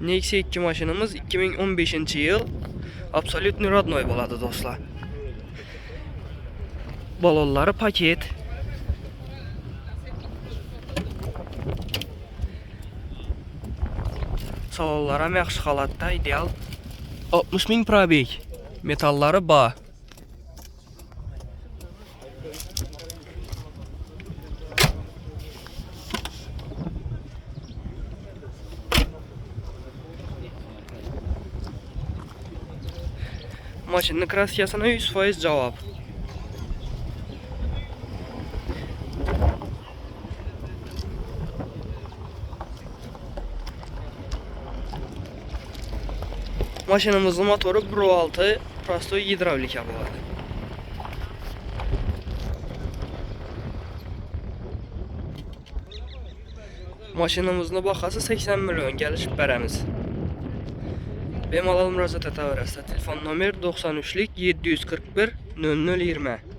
Nexia 2 maşınımız 2015 yıl absolutni rodnoy bo'ladi do'stlar. Balonları paket. Salonlar ham yaxshi holatda, ideal. 60 ming probeg. Metallari bor. Maşının kraskasına 100% cevap. Maşınımızın motoru 1.6 prostoy hidravlika bo'ladi. Maşınımızın bahası 80 milyon gelişib beramiz. Bemalol murojaat etaverasizlar. Telefon nomer 93 741 0020.